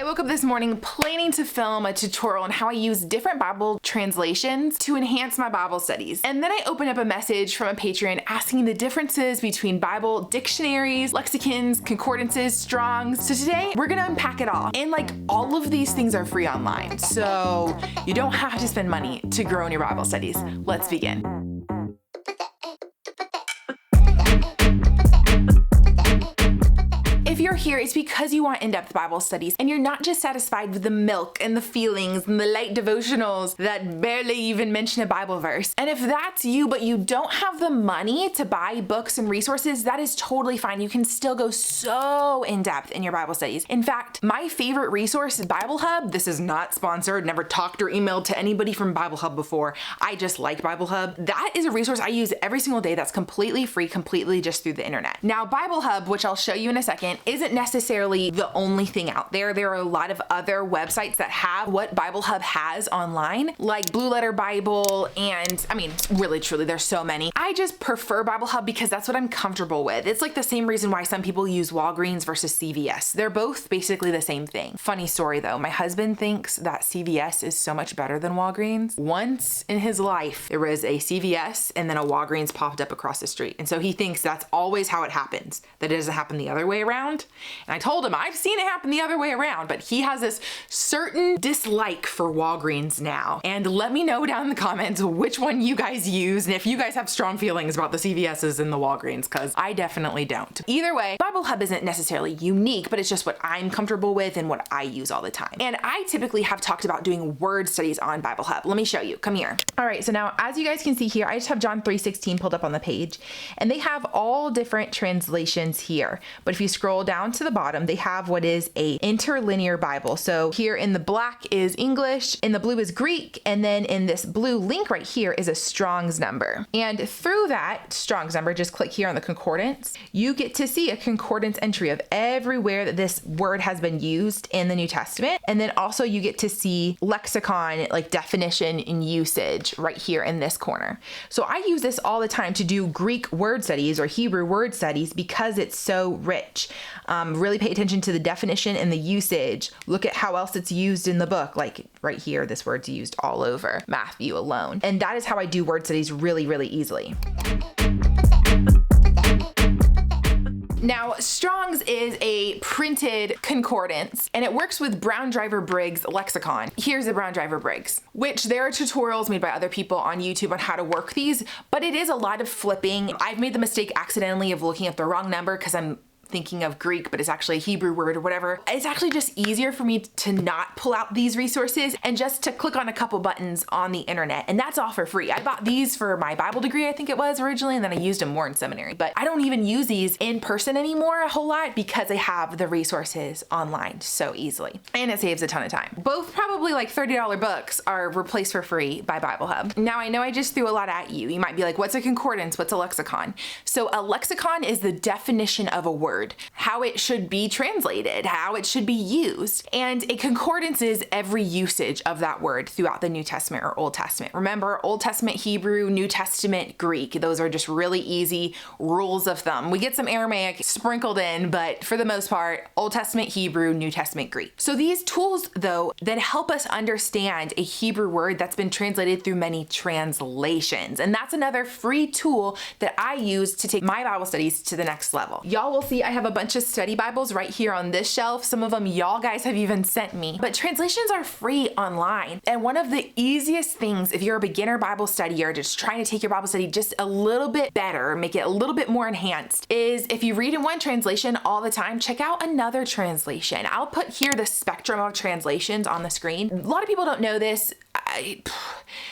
woke up this morning planning to film a tutorial on how I use different Bible translations to enhance my Bible studies. And then I opened up a message from a Patreon asking the differences between Bible dictionaries, lexicons, concordances, Strongs. So today we're gonna unpack it all. And like all of these things are free online, so you don't have to spend money to grow in your Bible studies. Let's begin. If you're here, it's because you want in-depth Bible studies and you're not just satisfied with the milk and the feelings and the light devotionals that barely even mention a Bible verse. And if that's you, but you don't have the money to buy books and resources, that is totally fine. You can still go so in-depth in your Bible studies. In fact, my favorite resource is Bible Hub. This is not sponsored, never talked or emailed to anybody from Bible Hub before. I just like Bible Hub. That is a resource I use every single day that's completely free, completely just through the internet. Now, Bible Hub, which I'll show you in a second, isn't necessarily the only thing out there. There are a lot of other websites that have what Bible Hub has online, like Blue Letter Bible, and I mean, really, truly, there's so many. I just prefer Bible Hub because that's what I'm comfortable with. It's like the same reason why some people use Walgreens versus CVS. They're both basically the same thing. Funny story though, my husband thinks that CVS is so much better than Walgreens. Once in his life, there was a CVS and then a Walgreens popped up across the street. And so he thinks that's always how it happens, that it doesn't happen the other way around. And I told him, I've seen it happen the other way around, but he has this certain dislike for Walgreens now. And let me know down in the comments which one you guys use and if you guys have strong feelings about the CVS's and the Walgreens, because I definitely don't. Either way, Bible Hub isn't necessarily unique, but it's just what I'm comfortable with and what I use all the time. And I typically have talked about doing word studies on Bible Hub. Let me show you. Come here. All right, so now as you guys can see here, I just have John 3:16 pulled up on the page, and they have all different translations here. But if you scroll down to the bottom, they have what is a interlinear Bible. So here in the black is English, in the blue is Greek, and then in this blue link right here is a Strong's number. And through that Strong's number, just click here on the concordance, you get to see a concordance entry of everywhere that this word has been used in the New Testament. And then also you get to see lexicon, like definition and usage right here in this corner. So I use this all the time to do Greek word studies or Hebrew word studies because it's so rich. Really pay attention to the definition and the usage. Look at how else it's used in the book. Like right here, this word's used all over Matthew alone. And that is how I do word studies really, really easily. Now, Strong's is a printed concordance, and it works with Brown Driver Briggs lexicon. Here's a Brown Driver Briggs, which there are tutorials made by other people on YouTube on how to work these, but it is a lot of flipping. I've made the mistake accidentally of looking at the wrong number because I'm thinking of Greek, but it's actually a Hebrew word or whatever. It's actually just easier for me to not pull out these resources and just to click on a couple buttons on the internet. And that's all for free. I bought these for my Bible degree, I think it was originally, and then I used them more in seminary. But I don't even use these in person anymore a whole lot because I have the resources online so easily. And it saves a ton of time. Both probably like $30 books are replaced for free by Bible Hub. Now I know I just threw a lot at you. You might be like, what's a concordance? What's a lexicon? So a lexicon is the definition of a word, how it should be translated, how it should be used. And a concordance is every usage of that word throughout the New Testament or Old Testament. Remember, Old Testament Hebrew, New Testament Greek. Those are just really easy rules of thumb. We get some Aramaic sprinkled in, but for the most part, Old Testament Hebrew, New Testament Greek. So these tools, though, that help us understand a Hebrew word that's been translated through many translations. And that's another free tool that I use to take my Bible studies to the next level. Y'all will see I have a bunch of study Bibles right here on this shelf. Some of them y'all guys have even sent me, but translations are free online. And one of the easiest things, if you're a beginner Bible studier, just trying to take your Bible study just a little bit better, make it a little bit more enhanced, is if you read in one translation all the time, check out another translation. I'll put here the spectrum of translations on the screen. A lot of people don't know this.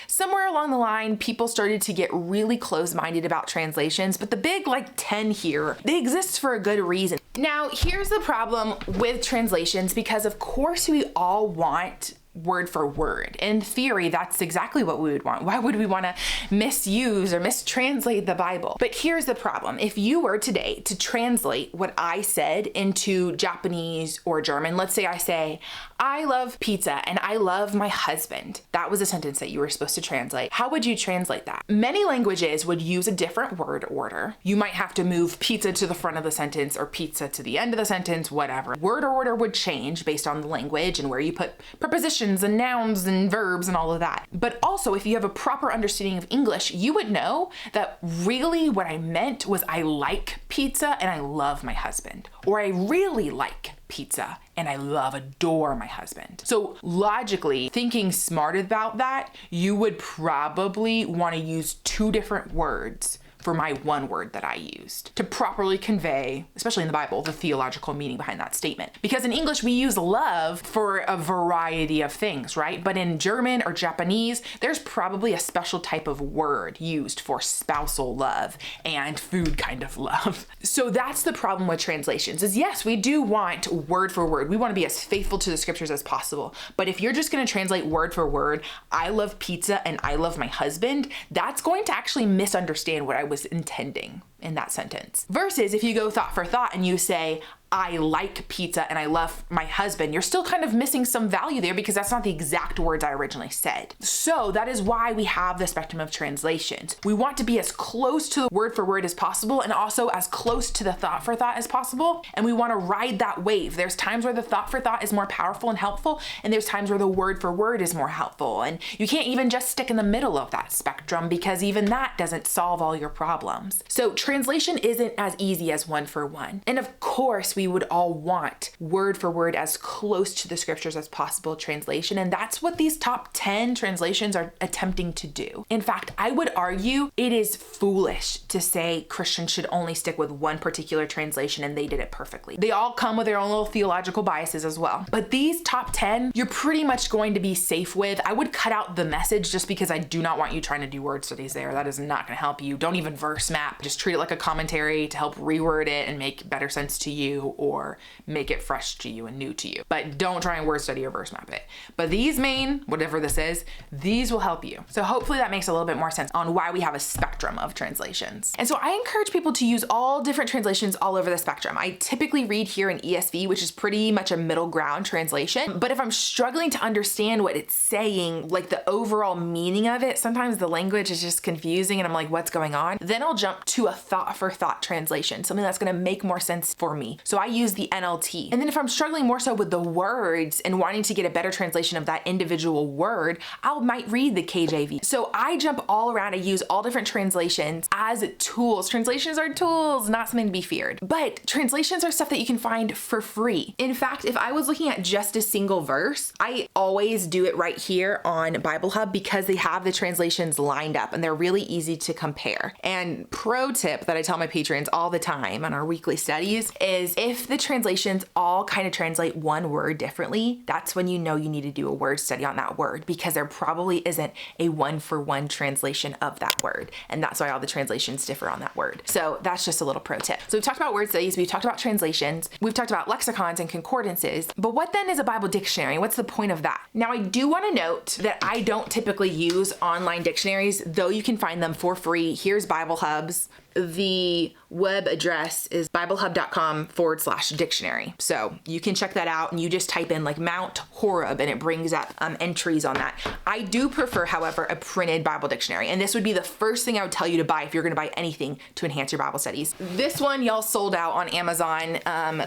Somewhere along the line, people started to get really close-minded about translations, but the big 10 here, they exist for a good reason. Now, here's the problem with translations, because of course we all want word for word. In theory, that's exactly what we would want. Why would we want to misuse or mistranslate the Bible? But here's the problem. If you were today to translate what I said into Japanese or German, let's say I say, I love pizza and I love my husband. That was a sentence that you were supposed to translate. How would you translate that? Many languages would use a different word order. You might have to move pizza to the front of the sentence or pizza to the end of the sentence, whatever. Word order would change based on the language and where you put prepositions and nouns and verbs and all of that. But also, if you have a proper understanding of English, you would know that really what I meant was I like pizza and I love my husband. Or I really like pizza and I adore my husband. So logically, thinking smart about that, you would probably want to use two different words for my one word that I used to properly convey, especially in the Bible, the theological meaning behind that statement. Because in English, we use love for a variety of things, right? But in German or Japanese, there's probably a special type of word used for spousal love and food kind of love. So that's the problem with translations is yes, we do want word for word. We want to be as faithful to the scriptures as possible. But if you're just going to translate word for word, I love pizza and I love my husband, that's going to actually misunderstand what I was intending in that sentence. Versus if you go thought for thought and you say, I like pizza and I love my husband, you're still kind of missing some value there because that's not the exact words I originally said. So that is why we have the spectrum of translations. We want to be as close to word for word as possible and also as close to the thought for thought as possible. And we want to ride that wave. There's times where the thought for thought is more powerful and helpful, and there's times where the word for word is more helpful. And you can't even just stick in the middle of that spectrum because even that doesn't solve all your problems. So translation isn't as easy as one for one. And of course, we would all want word for word as close to the scriptures as possible translation. And that's what these top 10 translations are attempting to do. In fact, I would argue it is foolish to say Christians should only stick with one particular translation and they did it perfectly. They all come with their own little theological biases as well. But these top 10, you're pretty much going to be safe with. I would cut out the message just because I do not want you trying to do word studies there. That is not going to help you. Don't even verse map. Just treat it like a commentary to help reword it and make better sense to you or make it fresh to you and new to you. But don't try and word study or verse map it. But these main, whatever this is, these will help you. So hopefully that makes a little bit more sense on why we have a spectrum of translations. And so I encourage people to use all different translations all over the spectrum. I typically read here in ESV, which is pretty much a middle ground translation. But if I'm struggling to understand what it's saying, like the overall meaning of it, sometimes the language is just confusing and I'm like, what's going on? Then I'll jump to a thought for thought translation, something that's going to make more sense for me. So I use the NLT. And then if I'm struggling more so with the words and wanting to get a better translation of that individual word, I might read the KJV. So I jump all around. I use all different translations as tools. Translations are tools, not something to be feared. But translations are stuff that you can find for free. In fact, if I was looking at just a single verse, I always do it right here on Bible Hub because they have the translations lined up and they're really easy to compare. And pro tip that I tell my patrons all the time on our weekly studies is if the translations all kind of translate one word differently, that's when you know you need to do a word study on that word because there probably isn't a one-for-one translation of that word. And that's why all the translations differ on that word. So that's just a little pro tip. So we've talked about word studies, we've talked about translations, we've talked about lexicons and concordances, but what then is a Bible dictionary? What's the point of that? Now, I do want to note that I don't typically use online dictionaries, though you can find them for free. Here's Bible Hub's. The web address is biblehub.com/dictionary. So you can check that out and you just type in like Mount Horeb and it brings up entries on that. I do prefer, however, a printed Bible dictionary. And this would be the first thing I would tell you to buy if you're going to buy anything to enhance your Bible studies. This one y'all sold out on Amazon,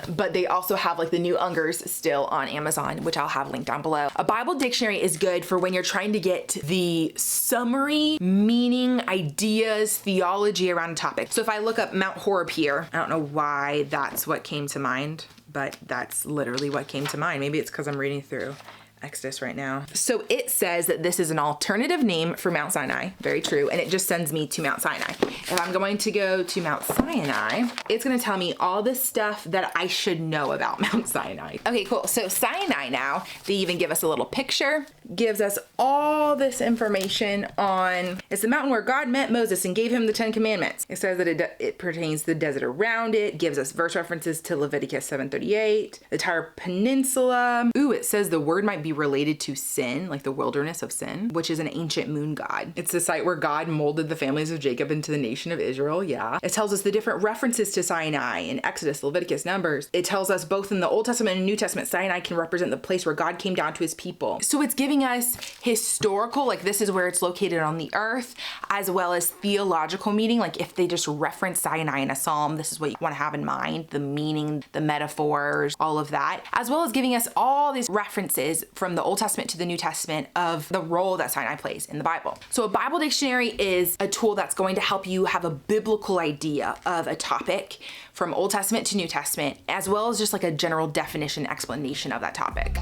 but they also have like the new Ungers still on Amazon, which I'll have linked down below. A Bible dictionary is good for when you're trying to get the summary, meaning, ideas, theology around a topic. So if I look up Mount Horeb here, I don't know why that's what came to mind, but that's literally what came to mind. Maybe it's because I'm reading through Exodus right now. So it says that this is an alternative name for Mount Sinai. Very true. And it just sends me to Mount Sinai. If I'm going to go to Mount Sinai, it's going to tell me all the stuff that I should know about Mount Sinai. Okay, cool. So Sinai now, they even give us a little picture, gives us all this information on, it's the mountain where God met Moses and gave him the 10 commandments. It says that it pertains to the desert around it, gives us verse references to Leviticus 7:38, the entire peninsula. Ooh, it says the word might be be related to Sin, like the wilderness of Sin, which is an ancient moon god. It's the site where God molded the families of Jacob into the nation of Israel. Yeah. It tells us the different references to Sinai in Exodus, Leviticus, Numbers. It tells us both in the Old Testament and New Testament, Sinai can represent the place where God came down to his people. So it's giving us historical, like this is where it's located on the earth, as well as theological meaning. Like if they just reference Sinai in a psalm, this is what you want to have in mind, the meaning, the metaphors, all of that, as well as giving us all these references from the Old Testament to the New Testament of the role that Sinai plays in the Bible. So a Bible dictionary is a tool that's going to help you have a biblical idea of a topic from Old Testament to New Testament, as well as just like a general definition explanation of that topic.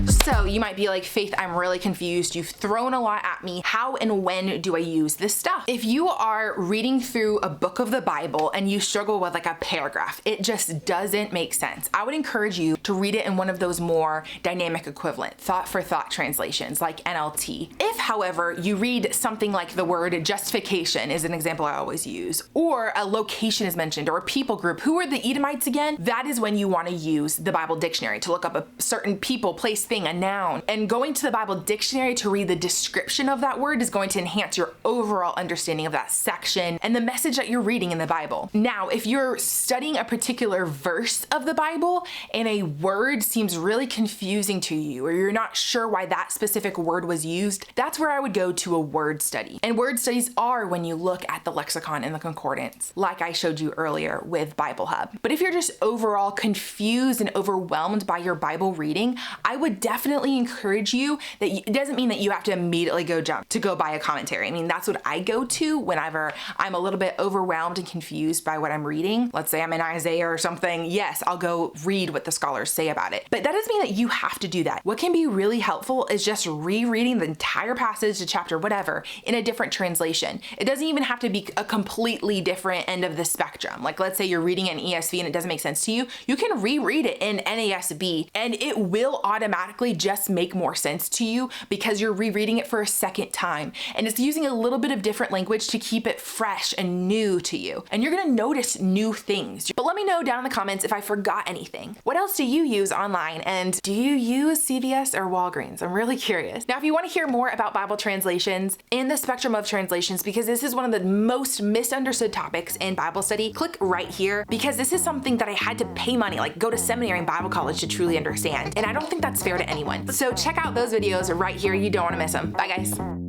So you might be like, Faith, I'm really confused. You've thrown a lot at me. How and when do I use this stuff? If you are reading through a book of the Bible and you struggle with like a paragraph, it just doesn't make sense. I would encourage you to read it in one of those more dynamic equivalent, thought for thought translations like NLT. If, however, you read something like the word justification is an example I always use, or a location is mentioned, or a people group, who are the Edomites again? That is when you want to use the Bible dictionary to look up a certain people, place, thing, a noun. And going to the Bible dictionary to read the description of that word is going to enhance your overall understanding of that section and the message that you're reading in the Bible. Now, if you're studying a particular verse of the Bible and a word seems really confusing to you, or you're not sure why that specific word was used, that's where I would go to a word study. And word studies are when you look at the lexicon and the concordance, like I showed you earlier with Bible Hub. But if you're just overall confused and overwhelmed by your Bible reading, I would definitely encourage you that it doesn't mean that you have to immediately jump to go buy a commentary. I mean, that's what I go to whenever I'm a little bit overwhelmed and confused by what I'm reading. Let's say I'm in Isaiah or something. Yes, I'll go read what the scholars say about it. But that doesn't mean that you have to do that. What can be really helpful is just rereading the entire passage, the chapter, whatever, in a different translation. It doesn't even have to be a completely different end of the spectrum. Like let's say you're reading an ESV and it doesn't make sense to you. You can reread it in NASB and it will automatically just make more sense to you because you're rereading it for a second time. And it's using a little bit of different language to keep it fresh and new to you. And you're gonna notice new things. But let me know down in the comments if I forgot anything. What else do you use online? And do you use CVS or Walgreens? I'm really curious. Now, if you want to hear more about Bible translations and the spectrum of translations, because this is one of the most misunderstood topics in Bible study, click right here because this is something that I had to pay money, like go to seminary and Bible college to truly understand. And I don't think that's fair to anyone. So check out those videos right here. You don't want to miss them. Bye guys.